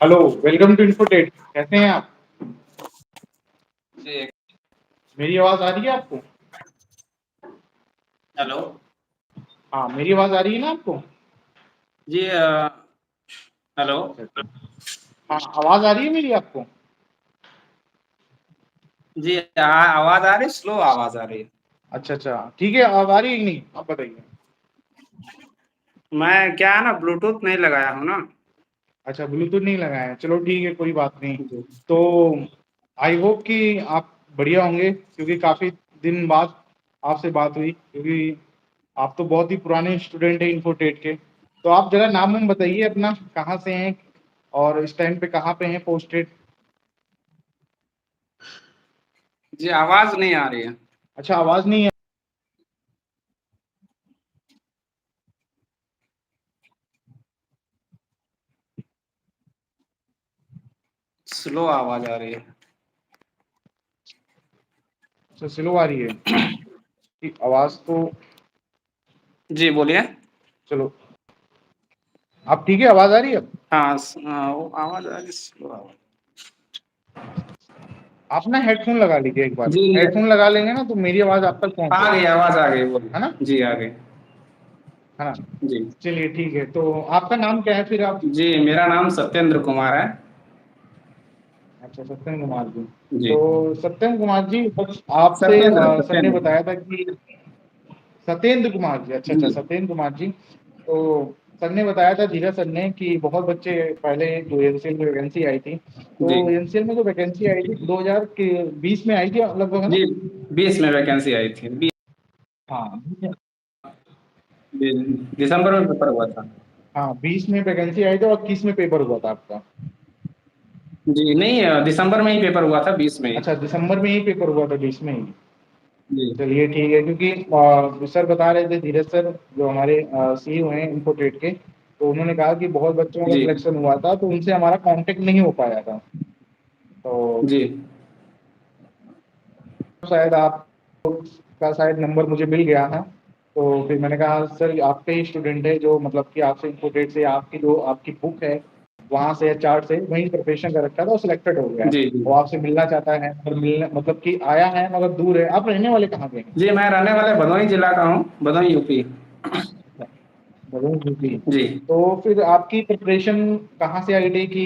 Hello, welcome to infotech. कैसे हैं आप? जी। मेरी आवाज आ रही है आपको? हेलो। हाँ, मेरी आवाज आ रही है ना आपको? जी हेलो। अच्छा अच्छा। हाँ, आवाज आ रही है मेरी आपको? जी आवाज आ रही, स्लो आवाज आ रही है। अच्छा अच्छा, ठीक है। अब आ रही है कि नहीं, आप बताइए। मैं क्या है ना, ब्लूटूथ नहीं लगाया हूँ ना। अच्छा, ब्लूटूथ नहीं लगाया है, चलो ठीक है, कोई बात नहीं। जी तो आई होप कि आप बढ़िया होंगे, क्योंकि काफी दिन बाद आपसे बात हुई, क्योंकि आप तो बहुत ही पुराने स्टूडेंट हैं इन्फोटेक के। तो आप जरा नाम वाम बताइए अपना, कहाँ से हैं और इस टाइम पे कहाँ पे हैं पोस्टेड? जी आवाज नहीं आ रही है। अच्छा, आवाज नहीं है। स्लो आवाज आ रही है। अच्छा, स्लो आ रही है। कि आवाज तो, जी बोलिए। चलो, अब ठीक है, आवाज आ रही है अब? हाँ वो आवाज आ रही, स्लो आवाज। आप ना हेडफोन लगा लीजिए एक बार। जी हेडफोन लगा लेंगे ना तो मेरी आवाज आप तक आ पहुंचेगी। गई, आवाज आ गई, है ना? बोलिए। जी आ गई। है ना? जी चलिए ठीक है, तो आपका नाम क्या है फिर आप? जी मेरा नाम सत्येंद्र कुमार है। अच्छा, सत्यम कुमार जी। जी तो सत्यम कुमार जी, आपसे सत्येंद्र सर ने सत्येंद्र। बताया था कि सत्येंद्र कुमार जी, अच्छा अच्छा, जी सत्येंद्र कुमार जी। तो सर ने बताया था, धीरज सर ने, कि बहुत बच्चे पहले जो एनसीएल में वैकेंसी आई थी, जी तो एनसीएल में जो वैकेंसी आई थी 2020 में आई थी लगभग, है ना? जी 20 में वैकेंसी आई थी। हाँ। दिसंबर में पेपर हुआ था। हाँ, 20 में वैकेंसी आई थी और 21 में पेपर हुआ था आपका। जी नहीं, दिसंबर में ही पेपर हुआ था, 20 में ही। अच्छा, दिसंबर में ही पेपर हुआ था, 20 में ही। जी चलिए ठीक है, क्योंकि सर बता रहे थे, धीरज सर जो हमारे सीईओ हैं इन्फोटेक के, तो उन्होंने कहा कि बहुत बच्चों का जी सिलेक्शन हुआ था, तो उनसे हमारा कांटेक्ट नहीं हो पाया था। तो जी शायद आप का शायद नंबर मुझे मिल गया था। तो फिर मैंने कहा, सर आपके ही स्टूडेंट है, जो मतलब कि आपसे इन्फोटेक से आपकी जो आपकी बुक है वहां से या चार्ट से वहीं प्रिपरेशन कर रखा था और सिलेक्टेड हो गया है। जी जी वो आपसे मिलना चाहता है, और मिलने मतलब कि आया है मगर दूर है। आप रहने वाले कहाँ पे हैं? जी मैं रहने वाले भदोही जिला का हूँ, भदोही यूपी। भदोही यूपी। जी तो फिर आपकी प्रिपरेशन कहाँ से आईटीआई की?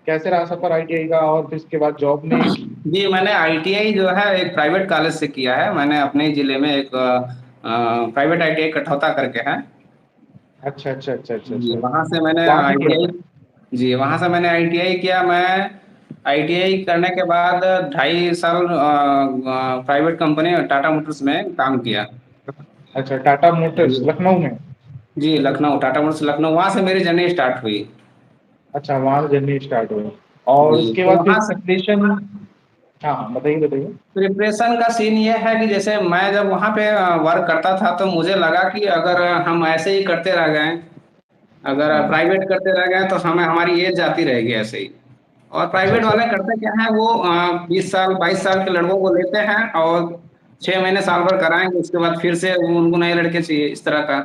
कैसे रहा सफर आईटीआई का, और फिर इसके बाद जॉब में? जी मैंने आईटीआई जो है एक प्राइवेट कॉलेज से किया है। मैंने अपने ही जिले में एक प्राइवेट आईटीआई कठौता करके है। अच्छा अच्छा अच्छा अच्छा जी अच्छा। वहाँ से मैंने वहाँ से किया आईटीआई, था? जी वहाँ से मैंने आईटीआई किया। मैं आईटीआई करने के बाद 2.5 साल प्राइवेट कंपनी टाटा मोटर्स में काम किया। अच्छा, टाटा मोटर्स जी लखनऊ में? जी लखनऊ, टाटा मोटर्स लखनऊ, वहाँ से मेरी जर्नी स्टार्ट हुई। अच्छा, वहाँ से जर्नी स्टार्ट हुई। और जी उसके तो बाद फिर वहाँ से प्रिपरेशन? हाँ हाँ, बताइए बताइए। प्रिपरेशन का सीन ये है कि जैसे मैं जब वहाँ पे वर्क करता था तो मुझे लगा कि अगर हम ऐसे ही करते रह गए, अगर हाँ। प्राइवेट करते रह गए तो हमें हमारी एज जाती रहेगी ऐसे ही। और अच्छा प्राइवेट अच्छा। वाले करते क्या है, वो 20 साल 22 साल के लड़कों को लेते हैं और 6 महीने साल भर कराएंगे, उसके बाद फिर से उनको नए लड़के चाहिए, इस तरह का।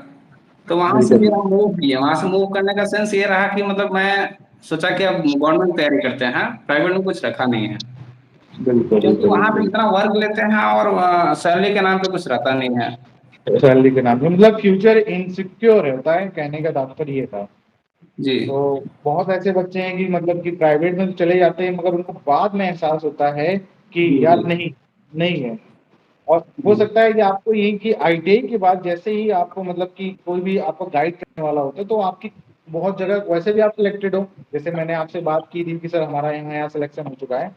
तो वहां से बिल्कुल मेरा मूव किया, वहां से मूव करने का सेंस ये रहा कि मतलब मैं सोचा कि अब गवर्नमेंट तैयारी करते हैं, प्राइवेट में कुछ रखा नहीं है। बिल्कुल क्योंकि बिल्कुल वहां पे बिल्कुल। इतना वर्क लेते हैं और सैलरी के नाम पे कुछ रहता नहीं है। सैलरी के नाम पे मतलब फ्यूचर इनसिक्योर होता है, कहने का तात्पर्य ये था। जी तो बहुत ऐसे बच्चे हैं कि मतलब कि प्राइवेट में तो चले जाते हैं, मगर उनको बाद में एहसास होता है कि जी जी यार नहीं, नहीं है। और हो जी सकता है कि आपको यही कि आईटीआई के बाद जैसे ही आपको मतलब कि कोई भी आपको गाइड करने वाला होता है, तो आपकी बहुत जगह वैसे भी आप सिलेक्टेड हो। जैसे मैंने आपसे बात की थी कि सर हमारा यहाँ यहाँ सिलेक्शन हो चुका है,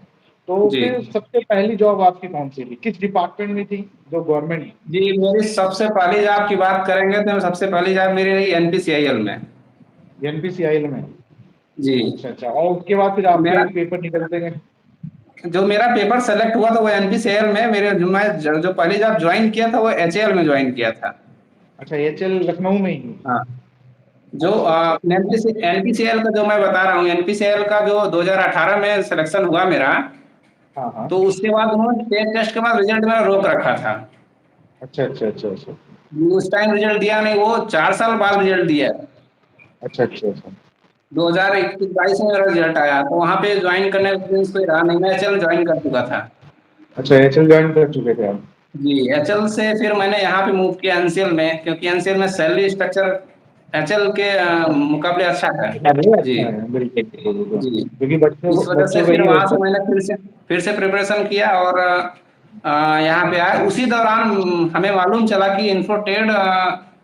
तो जी फिर सबसे पहली जॉब आपकी कौन सी थी, किस डिपार्टमेंट में थी, जो गवर्नमेंट? जी मेरी सबसे पहली जॉब की बात करेंगे तो सबसे पहली जॉब मेरी रही एनपीसीआईएल में। एनपीसीआईएल में? जी अच्छा अच्छा, और उसके बाद फिर आपके मेरा पेपर निकलते गए? जो मेरा पेपर सेलेक्ट हुआ था वो एनपीसीएल में, मेरे जो पहली जॉब ज्वाइन किया था वो एचएएल में ज्वाइन किया था। अच्छा, एचएल लखनऊ में ही? हाँ जो अच्छा अच्छा। एनपीसीएल का जो मैं बता रहा हूँ, एनपीसीएल का जो 2018 में सिलेक्शन हुआ मेरा, हाँ हाँ। तो उसके बाद उन्होंने टेस्ट के बाद रिजल्ट मेरा रोक रखा था। अच्छा अच्छा अच्छा अच्छा उस टाइम रिजल्ट दिया नहीं, वो 4 साल बाद रिजल्ट दिया। अच्छा अच्छा अच्छा। 2021-22 में मेरा रिजल्ट आया, तो वहाँ पे ज्वाइन करने का एक्सपीरियंस कोई रहा नहीं, मैं एचएल ज्वाइन कर चुका था। अच्छा, एचएल ज्वाइन कर चुके थे आप। जी, एचएल से फिर मैंने यहाँ पे मूव किया एनसीएल में, क्योंकि एनसीएल में सैलरी स्ट्रक्चर एचएल के मुकाबले अच्छा है। अरे जी। अच्छा है, बिल्कुल बिल्कुल बिल्कुल। जी, क्योंकि इस वजह से बच्चों का फिर ये वहां होता से मैंने फिर से प्रिपरेशन किया, और यहाँ पे आया। उसी दौरान हमें मालूम चला कि इन्फोटेड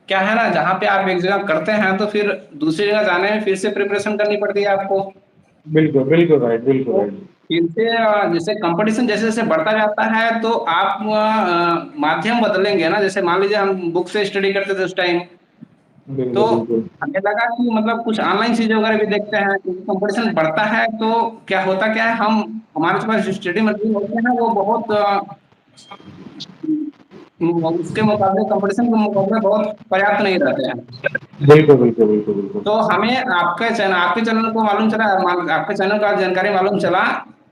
क्या है ना, जहाँ पे आप एक जगह करते हैं तो फिर दूसरी जगह जाने में फिर से प्रिपरेशन करनी पड़ती है आपको। है। बिल्कुल बिल्कुल राइट, बिल्कुल तो राइट। फिर से जैसे कंपटीशन जैसे जैसे बढ़ता जाता है, तो आप माध्यम बदलेंगे ना। जैसे मान लीजिए हम बुक से स्टडी करते थे उस टाइम, तो बिल्कुल बिल्कुल हमें लगा कि मतलब कुछ ऑनलाइन चीजें वगैरह भी देखते हैं, क्योंकि कंपटीशन बढ़ता है तो क्या है, हम हमारे पास जो स्टडी मटेरियल होते हैं वो बहुत उसके मुकाबले, कंपटीशन के मुकाबले बहुत पर्याप्त नहीं रहते हैं। बिल्कुल बिल्कुल बिल्कुल बिल्कुल। तो हमें आपके चैनल को मालूम चला, आपके चैनल का जानकारी मालूम चला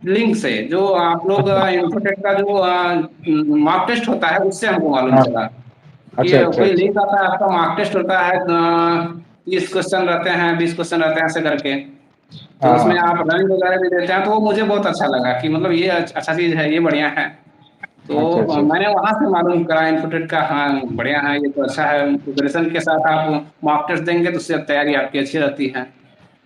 लिंक से, जो आप लोग इन्फोटेक का जो मॉक टेस्ट होता है उससे हमको मालूम हाँ। चला कि अच्छा अच्छा कोई अच्छा। लिंक आता है, आपका मॉक टेस्ट होता है, 30 क्वेश्चन रहते हैं, 20 क्वेश्चन रहते हैं, ऐसे करके। तो हाँ उसमें हाँ। आप रनिंग वगैरह भी देते हैं, तो वो मुझे बहुत अच्छा लगा कि मतलब ये अच्छा चीज है, ये बढ़िया है। तो अच्छा अच्छा अच्छा। मैंने वहां से मालूम करा इन्फोटेक का, हाँ बढ़िया है, ये तो अच्छा है। प्रिपरेशन के साथ आप मॉक टेस्ट देंगे तो उससे तैयारी आपकी अच्छी रहती है।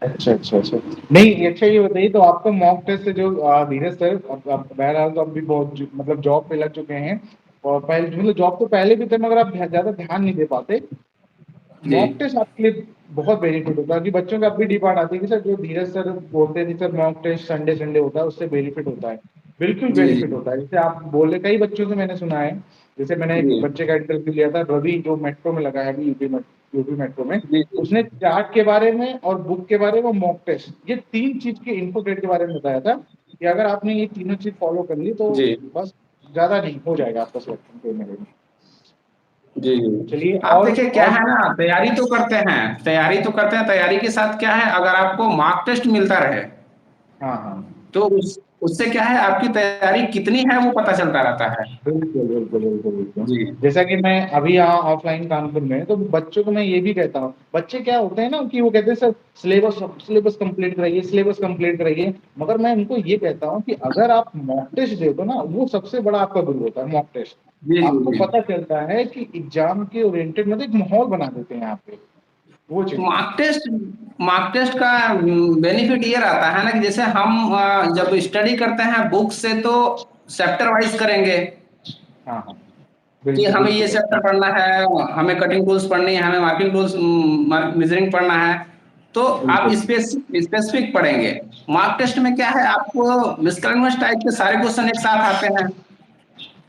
अच्छा अच्छा अच्छा। नहीं अच्छा, ये बताइए तो आपको मॉक टेस्ट से जो धीरज सर, अब बहरहाल तो अब भी बहुत मतलब जॉब पे लग चुके हैं, और पहले मतलब जॉब तो पहले भी थे मगर आप ज्यादा ध्यान नहीं दे पाते। जी मॉक टेस्ट आपके लिए बहुत बेनिफिट होता है कि बच्चों का अब भी डिमांड आती है कि सर जो धीरज सर बोलते थे sir mock test Sunday Sunday होता है उससे बेनिफिट होता है। बिल्कुल जी जी बेनिफिट होता है, जैसे आप बोले कई बच्चों से मैंने सुना है। जैसे मैंने एक जी बच्चे का इंटरव्यू लिया था, रवि, जो मेट्रो में लगा है अभी, यूपी मेट्रो में। जी जी उसने चार्ट के बारे में और बुक के बारे में, मॉक टेस्ट, ये तीन चीज के इन्फोटेट के बारे में बताया था कि अगर आपने ये तीनों चीज फॉलो कर ली तो जी बस ज्यादा नहीं हो जाएगा आपका सिलेक्शन पे मेरे में। जी जी। चलिए आप देखिए क्या और है ना, तैयारी के साथ क्या है, अगर आपको मार्क टेस्ट मिलता रहे हाँ हाँ। तो उससे क्या है, आपकी तैयारी कितनी है वो पता चलता रहता है। बिल्कुल बिल्कुल बिल्कुल बिल्कुल। जी जैसा कि मैं अभी यहाँ ऑफलाइन कानपुर में, तो बच्चों को मैं ये भी कहता हूँ, बच्चे क्या होते हैं ना कि वो कहते हैं सर सिलेबस सिलेबस कंप्लीट कराइए, सिलेबस कंप्लीट कराइए। मगर मैं उनको ये कहता हूँ कि अगर आप मॉक टेस्ट दे दो ना, वो सबसे बड़ा आपका गुरु होता है मॉक टेस्ट। जी जी आपको जी। पता चलता है कि एग्जाम के ओरिएंटेड मतलब एक माहौल बना देते हैं यहाँ पे, वो चीज है। मार्क टेस्ट का बेनिफिट ये रहता है ना कि जैसे हम जब स्टडी करते हैं बुक से, तो चैप्टर वाइज करेंगे हाँ हाँ। कि बिल्कुल हमें ये बिल्कुल चैप्टर पढ़ना है, हमें कटिंग टूल्स पढ़नी है, हमें मार्किंग टूल्स, मेजरिंग पढ़ना है, तो आप बिल्कुल स्पेसिफिक पढ़ेंगे। मार्क टेस्ट में क्या है, आपको मिसकैलकुलस टाइप के सारे क्वेश्चन एक साथ आते हैं,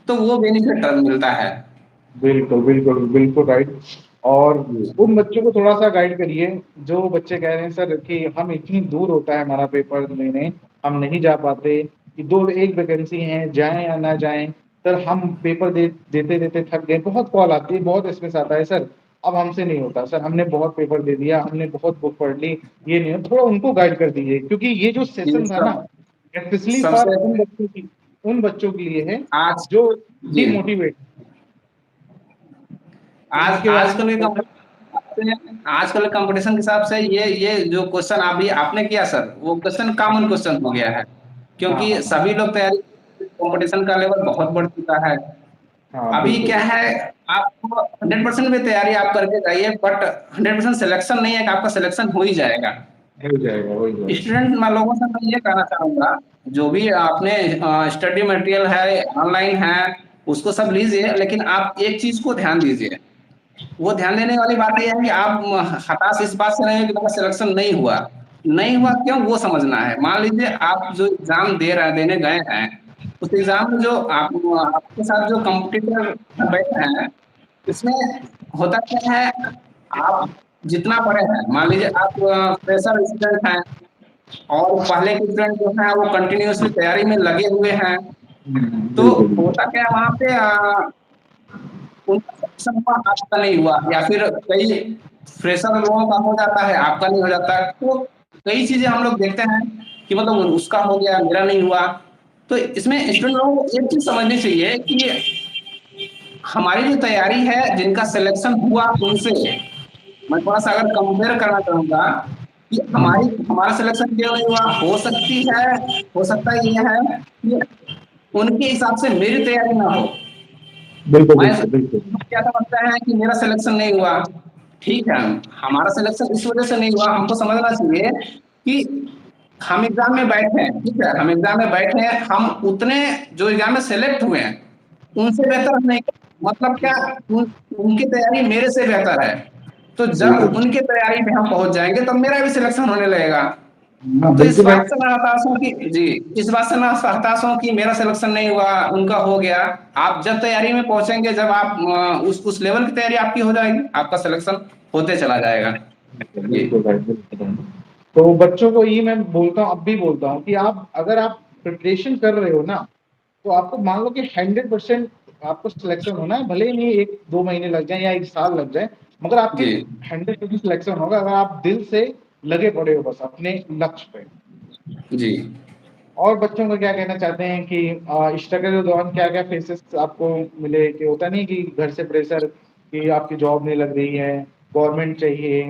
तो वो बेनिफिट मिलता है। बिल्कुल बिल्कुल बिल्कुल राइट। और जी उन बच्चों को थोड़ा सा गाइड करिए जो बच्चे कह रहे हैं सर कि हम इतनी दूर होता है हमारा पेपर लेने, हम नहीं जा पाते, कि दो एक वैकेंसी है, जाएं या ना जाएं, सर हम पेपर देते देते थक गए, बहुत कॉल आती है, बहुत एसएमएस आता है सर, अब हमसे नहीं होता सर, हमने बहुत पेपर दे दिया, हमने बहुत बुक पढ़ ली, ये नहीं हो, थोड़ा उनको गाइड कर दीजिए क्योंकि ये जो ये सेशन था ना, सब स्पेशली फॉर सबसे उन बच्चों के लिए है आज जो जी डिमोटिवेट, तो आज इसके बारे में आजकल थोड़ा सा। आजकल कंपटीशन के हिसाब से ये जो क्वेश्चन अभी आपने किया सर, वो क्वेश्चन कॉमन क्वेश्चन हो गया है, हाँ क्योंकि हाँ हाँ। सभी लोग तैयारी, कंपटीशन का लेवल बहुत बढ़ चुका है। हाँ अभी बिल्कुल क्या बिल्कुल। है, आप 100% भी तैयारी आप करके जाइए, बट 100% सिलेक्शन नहीं है कि आपका सिलेक्शन हो ही जाएगा। हो जाएगा हो जाएगा। स्टूडेंट लोगों से मैं ये कहना चाहूंगा, जो भी आपने स्टडी मटेरियल है, ऑनलाइन है, उसको सब लीजिए, लेकिन आप एक चीज को ध्यान दीजिए। वो ध्यान देने वाली बात यह है कि आप हताश इस बात से नहीं हो कि मेरा सिलेक्शन नहीं हुआ क्यों, वो समझना है। मान लीजिए आप जो एग्जाम देने गए हैं, उस एग्जाम में जो आपके साथ जो कंपटीटर बैठे हैं, इसमें होता क्या है, आप जितना पढ़े हैं, मान लीजिए आप फ्रेशर स्टूडेंट हैं, और पहले के स्टूडेंट जो हैं वो कंटिन्यूअसली तैयारी में लगे हुए हैं, तो बिल्कुल बिल्कुल। होता क्या है वहां पे, उनका सिलेक्शन हुआ, आपका नहीं हुआ, या फिर कई फ्रेशर लोगों का हो जाता है, आपका नहीं हो जाता है। तो कई चीजें हम लोग देखते हैं कि मतलब उसका हो गया, मेरा नहीं हुआ। तो इसमें स्टूडेंट लोगों को एक चीज समझनी चाहिए कि हमारी जो तैयारी है, जिनका सिलेक्शन हुआ उनसे मैं थोड़ा सा अगर कंपेयर करना चाहूंगा कि हमारा सिलेक्शन क्यों नहीं हुआ। हो सकता है ये है कि उनके हिसाब से मेरी तैयारी ना हो। बिल्कुल मैं बिल्कुल बिल्कुल। क्या समझता है कि मेरा सिलेक्शन नहीं हुआ, ठीक है, हमारा सिलेक्शन इस वजह से नहीं हुआ, हमको समझना चाहिए कि हम एग्जाम में बैठे हैं, ठीक है, हम एग्जाम में बैठे हैं, हम उतने जो एग्जाम में सेलेक्ट हुए हैं उनसे बेहतर हम नहीं, मतलब क्या, उनकी तैयारी मेरे से बेहतर है। तो जब बिल्कुल उनकी तैयारी में हम पहुंच जाएंगे तब मेरा भी सिलेक्शन होने लगेगा। हाँ तो इस बिल्कुल भाई। बात से मैं हताश हूँ कि जी, इस बात से मैं हताश हूँ कि मेरा सिलेक्शन नहीं हुआ, उनका हो गया। आप जब तैयारी में पहुंचेंगे, जब आप उस लेवल की तैयारी आपकी हो जाएगी, आपका सिलेक्शन होते चला जाएगा। जी बिल्कुल भाई बिल्कुल भाई। तो बच्चों को ये मैं बोलता हूँ, अब भी बोलता हूँ कि आप अगर आप प्रिपरेशन कर रहे हो ना, तो आपको मान लो कि 100% आपको सिलेक्शन होना है, भले ही नहीं 1-2 महीने लग जाए या 1 साल लग जाए, मगर आपके जी 100% सिलेक्शन होगा अगर आप दिल से लगे पड़े हो बस अपने लक्ष्य पे। जी और बच्चों को क्या कहना चाहते हैं कि स्ट्रगल के दौरान क्या क्या फेसेस आपको मिले, कि होता नहीं कि घर से प्रेशर कि आपकी जॉब नहीं लग रही है, गवर्नमेंट चाहिए,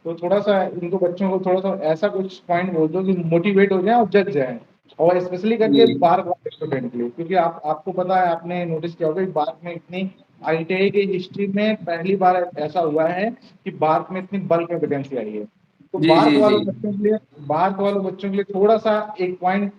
तो थोड़ा सा इनको बच्चों को थोड़ा सा ऐसा कुछ पॉइंट बोल दो कि मोटिवेट हो जाए और जग जाए। और स्पेशली करके जी बार्क वाले स्टूडेंट के लिए, क्योंकि आपको पता है, आपने नोटिस किया होगा कि बार्क में इतनी आईटीआई की हिस्ट्री में पहली बार ऐसा हुआ है कि बार्क में इतनी बल्क में वैकेंसी आई है। तो जी जी जी बार्क वालों बच्चों के लिए थोड़ा सा एक पॉइंट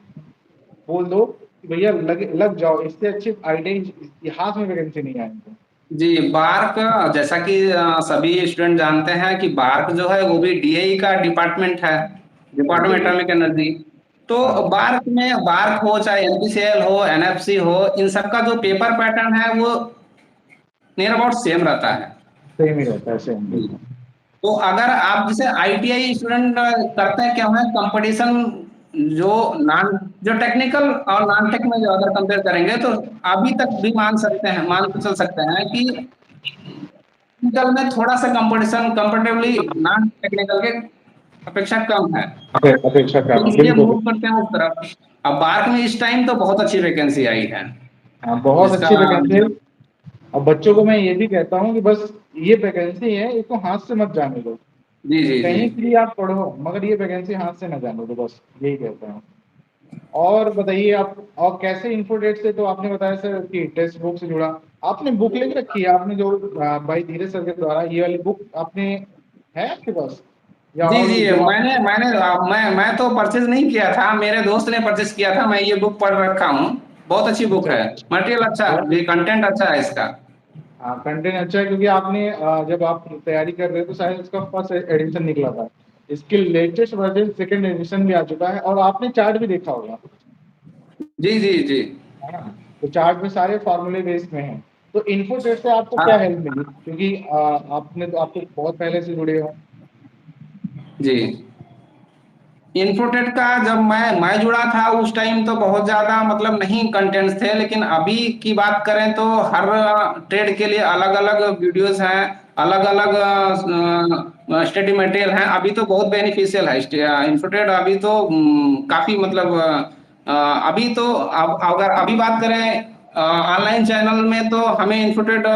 बोल दो कि भैया लग जाओ, इससे अच्छी आईटीआई इतिहास में वैकेंसी नहीं आएंगे। जी। बार्क, जैसा कि सभी स्टूडेंट जानते हैं कि बार्क जो है वो भी डीएई का डिपार्टमेंट है, बिल्कुल डिपार्टमेंट बिल्कुल। Atomic energy. तो हाँ बार्क हो चाहे एनपीसीएल हो एनएफसी हो, इन सबका जो पेपर पैटर्न है वो नियर अबाउट सेम रहता है। सेम ही रहता है, सेम बिल्कुल। तो अगर आप जैसे आईटीआई स्टूडेंट करते हैं, क्या है कंपटीशन, जो नॉन जो टेक्निकल और नॉन टेक में जो अगर कंपेयर करेंगे तो अभी तक भी मान के चल सकते हैं कि टेक्निकल में थोड़ा सा कंपटीशन कंपेरेटिवली नॉन टेक्निकल के अपेक्षा कम है। अपेक्षा तो कम है, इसलिए बिल्कुल। मूव करते हैं उस तरफ। अब बार्क में इस टाइम तो बहुत अच्छी वैकेंसी आई है हाँ बहुत जिसका। अच्छी वैकेंसी है। और बच्चों को मैं ये भी कहता हूँ कि बस ये वैकेंसी है, इसको हाथ से मत जाने दो। जी जी जी कहीं के लिए आप पढ़ो मगर ये वैकेंसी हाथ से ना जाने दो, बस यही कहता हूँ। और बताइए आप, और कैसे इन्फोटेक से, तो आपने बताया सर कि टेक्स्ट बुक से जुड़ा, आपने बुक लेके रखी है आपने जो भाई धीरे सर के द्वारा ये वाली बुक आपने है आपके पास, या जी और जी। जो आप। मैं तो परचेज नहीं किया था, मेरे दोस्त ने परचेज किया था, मैं ये बुक पढ़ रखा हूँ। बहुत अच्छी बुक अच्छा है, अच्छा। मटेरियल अच्छा बहुत है, कंटेंट अच्छा है इसका। हाँ कंटेंट अच्छा है, क्योंकि आपने जब आप तैयारी कर रहे हो तो शायद इसका फर्स्ट एडिशन निकला था, इसके लेटेस्ट वर्जन सेकंड एडिशन भी आ चुका है, और आपने चार्ट भी देखा होगा, जी जी जी। है ना। तो चार्ट में सारे फॉर्मूले बेस्ड में हैं। तो इन्फोटेक से आपको क्या हाँ हेल्प मिली, क्योंकि आपने तो आपको बहुत पहले से जुड़े हो। जी। इन्फोटेक का जब मैं जुड़ा था उस टाइम तो बहुत ज़्यादा मतलब नहीं कंटेंट्स थे, लेकिन अभी की बात करें तो हर ट्रेड के लिए अलग अलग वीडियोस हैं, अलग अलग स्टडी मटेरियल हैं। अभी तो बहुत बेनिफिशियल है इन्फोटेक, अभी तो काफ़ी मतलब अभी तो अब अगर अभी बात करें ऑनलाइन चैनल में तो हमें इन्फोटेक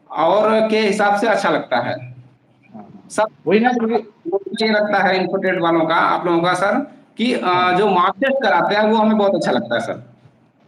और के हिसाब से अच्छा लगता है। हाँ हाँ। सब वही ना, क्योंकि मुझे ये लगता है इन्फोटेक वालों का, आप लोगों का सर, कि हाँ जो मार्क टेस्ट कराते हैं वो हमें बहुत अच्छा लगता है सर।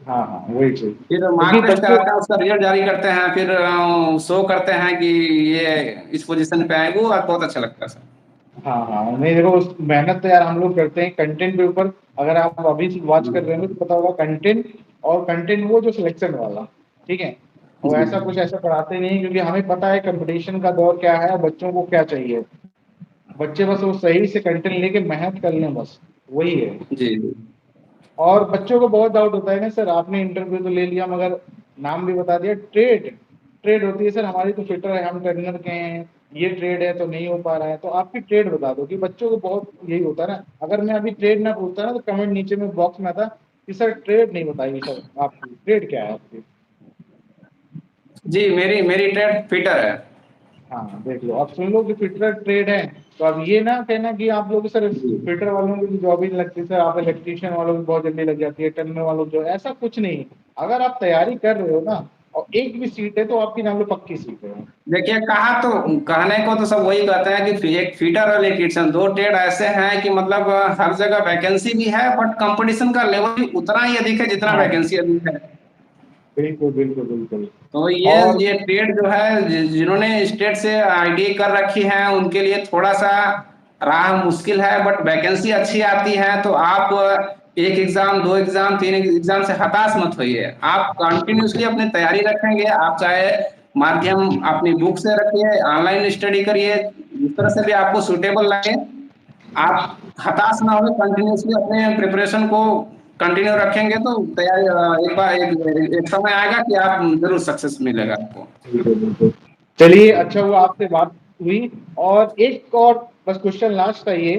हाँ हाँ वही चीज, फिर क्योंकि मार्क टेस्ट बच्चे। कराते हैं, उसका रिजल्ट जारी करते हैं, फिर शो करते हैं कि ये इस पोजीशन पे आए, वो बहुत अच्छा लगता है सर। हाँ हाँ नहीं देखो, मेहनत तो यार हम लोग करते हैं कंटेंट के ऊपर। अगर आप अभी से वॉच कर रहे हो तो पता होगा कंटेंट, और कंटेंट वो जो सिलेक्शन वाला, ठीक है। और जी ऐसा कुछ ऐसा पढ़ाते नहीं, क्योंकि हमें पता है कंपटीशन का दौर क्या है, बच्चों को क्या चाहिए। बच्चे बस वो सही से कंटेंट लेके मेहनत कर लें, बस वही है। जी जी और बच्चों को बहुत डाउट होता है ना सर, आपने इंटरव्यू तो ले लिया मगर नाम भी बता दिया, ट्रेड ट्रेड होती है सर हमारी, तो फिटर है, हम ट्रेनर के हैं, ये ट्रेड है तो नहीं हो पा रहा है, तो आपकी ट्रेड बता दो, कि बच्चों को बहुत यही होता है ना। अगर मैं अभी ट्रेड ना पूछता ना तो कमेंट नीचे में बॉक्स में आता कि सर ट्रेड नहीं बताइए, सर आपकी ट्रेड क्या है आपकी। जी। मेरी मेरी ट्रेड फिटर है। हाँ देख लो, अब सुन लो कि फिटर ट्रेड है, तो अब ये ना कहना कि आप लोग सर जी फिटर वालों की जॉब ही नहीं लगती सर, आप इलेक्ट्रीशियन वालों की बहुत जल्दी लग जाती है, टर्नर वालों की, जो ऐसा कुछ नहीं। अगर आप तैयारी कर रहे हो ना, और एक भी सीट है तो आपकी मान लो पक्की सीट है। देखिए, कहा तो कहने को तो सब वही कहते हैं कि एक फीटर और एक इलेक्ट्रिशियन, दो ट्रेड ऐसे हैं कि मतलब हर जगह वैकेंसी भी है, बट कंपटीशन का लेवल भी उतना ही अधिक है जितना हाँ वैकेंसी अधिक है। बिल्कुल बिल्कुल बिल्कुल। तो और ये ट्रेड जो है, जिन्होंने स्टेट से आईटीआई कर रखी है उनके लिए थोड़ा सा राह मुश्किल है, बट वैकेंसी अच्छी आती है। तो आप एक एग्जाम, दो एग्जाम, तीन एग्जाम से हताश मत होइए। आप कंटिन्यूसली अपनी तैयारी रखेंगे, आप चाहे माध्यम अपनी बुक से रखिए, ऑनलाइन स्टडी करिए, जिस तरह से भी आपको सुटेबल लगे। आप हताश ना हो, कंटिन्यूसली अपने प्रिपरेशन को कंटिन्यू रखेंगे तो तैयारी एक बार एक समय आएगा कि आप जरूर सक्सेस मिलेगा आपको। बिल्कुल बिल्कुल। चलिए अच्छा हुआ आपसे बात हुई। और एक और बस क्वेश्चन लास्ट था ये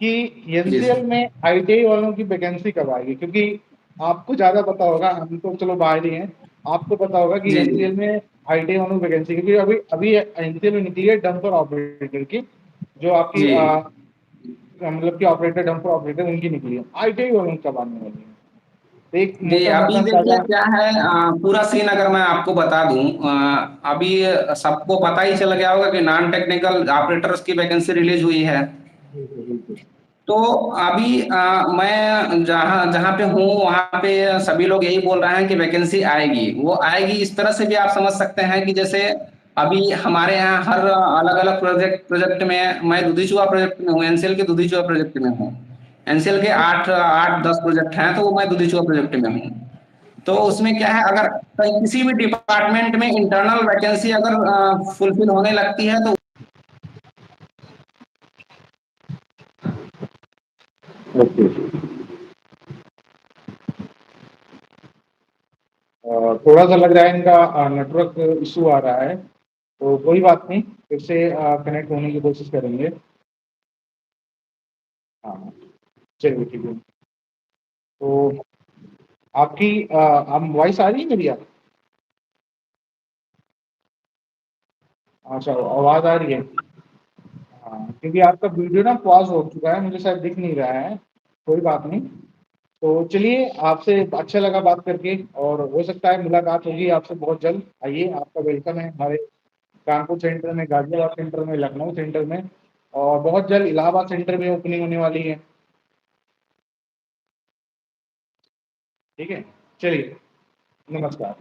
कि जी एनसीएल में आईटीआई वालों की वैकेंसी कब आएगी, क्योंकि आपको ज्यादा पता होगा, हम तो चलो बाहर ही हैं। आपको पता होगा कि जी जी एनसीएल में आईटीआई वालों की वैकेंसी, क्योंकि अभी अभी एनसीएल में निकली है डंपर ऑपरेटर की, जो आपकी जी मतलब कि ऑपरेटर डंपर ऑपरेटर उनकी निकली है। आईटीआई वालों की कब आने वाली है? तो एक जी। मोटा मोटा अभी देखिए अंदाजा। क्या है, पूरा सीन अगर मैं आपको बता दूं, अभी सबको पता ही चल गया होगा कि नॉन टेक्निकल ऑपरेटर्स की वैकेंसी रिलीज हुई है। बिल्कुल बिल्कुल। तो अभी मैं जहाँ जहाँ पे हूँ वहाँ पे सभी लोग यही बोल रहे हैं कि वैकेंसी आएगी। वो आएगी इस तरह से भी आप समझ सकते हैं कि जैसे अभी हमारे यहाँ हर अलग अलग प्रोजेक्ट प्रोजेक्ट में, मैं दुधीचुआ प्रोजेक्ट में हूँ, एनसीएल के दुधीचुआ प्रोजेक्ट में हूँ। एनसीएल के आठ आठ 10 प्रोजेक्ट हैं, तो वो मैं दुधीचुआ प्रोजेक्ट में हूँ। तो उसमें क्या है, अगर कहीं किसी भी डिपार्टमेंट में इंटरनल वैकेंसी अगर फुलफिल होने लगती है तो ओके। थोड़ा सा लग रहा है इनका नेटवर्क इशू आ रहा है, तो कोई बात नहीं, फिर से कनेक्ट होने की कोशिश करेंगे। हाँ चलिए ठीक है। तो आपकी आप वॉइस आ रही है मेरी? आप अच्छा आवाज़ आ रही है। हाँ क्योंकि आपका वीडियो ना पॉज हो चुका है, मुझे शायद दिख नहीं रहा है। कोई बात नहीं। तो चलिए आपसे अच्छा लगा बात करके, और हो सकता है मुलाकात होगी आपसे बहुत जल्द। आइए, आपका वेलकम है हमारे कानपुर सेंटर में, गाजियाबाद सेंटर में, लखनऊ सेंटर में, और बहुत जल्द इलाहाबाद सेंटर में ओपनिंग होने वाली है। ठीक है, चलिए, नमस्कार।